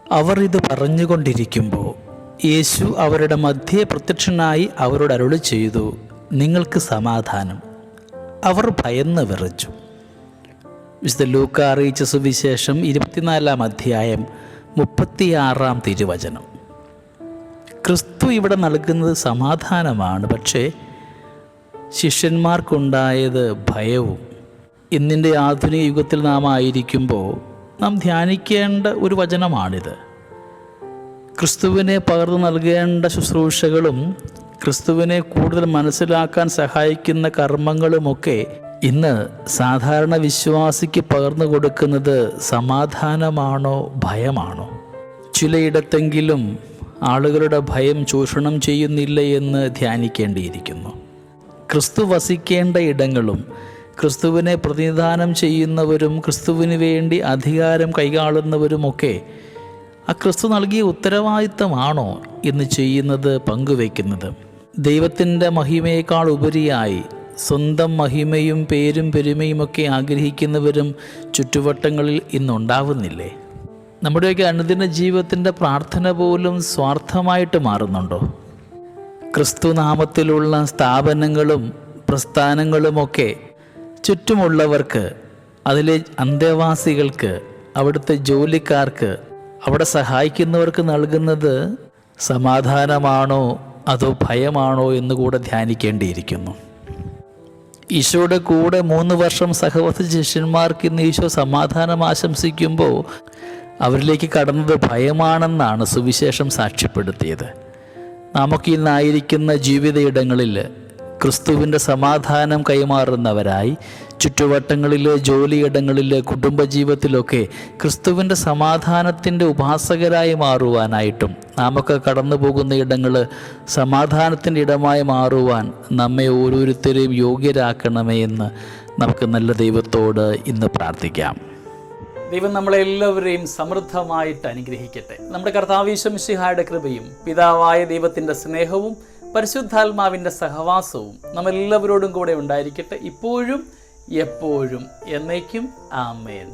അവർ ഇത് പറഞ്ഞുകൊണ്ടിരിക്കുമ്പോൾ യേശു അവരുടെ മധ്യേ പ്രത്യക്ഷനായി അവരോട് അരുളി ചെയ്തു, നിങ്ങൾക്ക് സമാധാനം. അവർ ഭയന്ന് വിറച്ചു. വിശുദ്ധ ലൂക്ക അറിയിച്ച സുവിശേഷം 24-ാം അധ്യായം 36-ാം തിരുവചനം. ക്രിസ്തു ഇവിടെ നൽകുന്നത് സമാധാനമാണ്, പക്ഷേ ശിഷ്യന്മാർക്കുണ്ടായത് ഭയവും. ഇന്നിൻ്റെ ആധുനിക യുഗത്തിൽ നാം ആയിരിക്കുമ്പോൾ നാം ധ്യാനിക്കേണ്ട ഒരു വചനമാണിത്. ക്രിസ്തുവിനെ പകർന്നു നൽകേണ്ട ശുശ്രൂഷകളും ക്രിസ്തുവിനെ കൂടുതൽ മനസ്സിലാക്കാൻ സഹായിക്കുന്ന കർമ്മങ്ങളുമൊക്കെ ഇന്ന് സാധാരണ വിശ്വാസിക്ക് പകർന്നു കൊടുക്കുന്നത് സമാധാനമാണോ ഭയമാണോ? ചിലയിടത്തെങ്കിലും ആളുകളുടെ ഭയം ചൂഷണം ചെയ്യുന്നില്ല എന്ന് ധ്യാനിക്കേണ്ടിയിരിക്കുന്നു. ക്രിസ്തു വസിക്കേണ്ട ഇടങ്ങളും ക്രിസ്തുവിനെ പ്രതിനിധാനം ചെയ്യുന്നവരും ക്രിസ്തുവിന് വേണ്ടി അധികാരം കൈകാളുന്നവരുമൊക്കെ ആ ക്രിസ്തു നൽകിയ ഉത്തരവാദിത്തമാണോ ഇന്ന് ചെയ്യുന്നത്, പങ്കുവയ്ക്കുന്നത്? ദൈവത്തിൻ്റെ മഹിമയേക്കാൾ ഉപരിയായി സ്വന്തം മഹിമയും പേരും പെരുമയുമൊക്കെ ആഗ്രഹിക്കുന്നവരും ചുറ്റുവട്ടങ്ങളിൽ ഇന്നുണ്ടാവുന്നില്ലേ? നമ്മുടെയൊക്കെ അനുദിന ജീവിതത്തിൻ്റെ പ്രാർത്ഥന പോലും സ്വാർത്ഥമായിട്ട് മാറുന്നുണ്ടോ? ക്രിസ്തു നാമത്തിലുള്ള സ്ഥാപനങ്ങളും പ്രസ്ഥാനങ്ങളുമൊക്കെ ചുറ്റുമുള്ളവർക്ക്, അതിലെ അന്തേവാസികൾക്ക്, അവിടുത്തെ ജോലിക്കാർക്ക്, അവിടെ സഹായിക്കുന്നവർക്ക് നൽകുന്നത് സമാധാനമാണോ അതോ ഭയമാണോ എന്നുകൂടെ ധ്യാനിക്കേണ്ടിയിരിക്കുന്നു. ഈശോയുടെ കൂടെ 3 വർഷം സഹവസിച്ച ശിഷ്യന്മാർക്ക് ഇന്ന് ഈശോ സമാധാനം ആശംസിക്കുമ്പോൾ അവരിലേക്ക് കടന്നത് ഭയമാണെന്നാണ് സുവിശേഷം സാക്ഷ്യപ്പെടുത്തിയത്. നമുക്ക് ഇന്നായിരിക്കുന്ന ജീവിതയിടങ്ങളിൽ ക്രിസ്തുവിൻ്റെ സമാധാനം കൈമാറുന്നവരായി ചുറ്റുവട്ടങ്ങളിൽ, ജോലിയിടങ്ങളിൽ, കുടുംബജീവിതത്തിലൊക്കെ ക്രിസ്തുവിൻ്റെ സമാധാനത്തിൻ്റെ ഉപാസകരായി മാറുവാനായിട്ടും നാമൊക്കെ കടന്നു പോകുന്ന ഇടങ്ങൾ സമാധാനത്തിൻ്റെ ഇടമായി മാറുവാൻ നമ്മെ ഓരോരുത്തരെയും യോഗ്യരാക്കണമേ എന്ന് നമുക്ക് നല്ല ദൈവത്തോട് ഇന്ന് പ്രാർത്ഥിക്കാം. ദൈവം നമ്മളെല്ലാവരെയും സമൃദ്ധമായിട്ട് അനുഗ്രഹിക്കട്ടെ. നമ്മുടെ കർത്താവ് ഈശോ മിശിഹായുടെ കൃപയും പിതാവായ ദൈവത്തിൻ്റെ സ്നേഹവും പരിശുദ്ധാത്മാവിൻ്റെ സഹവാസവും നമ്മെല്ലാവരോടും കൂടെ ഉണ്ടായിരിക്കട്ടെ, ഇപ്പോഴും എപ്പോഴും എന്നേക്കും. ആമേൻ.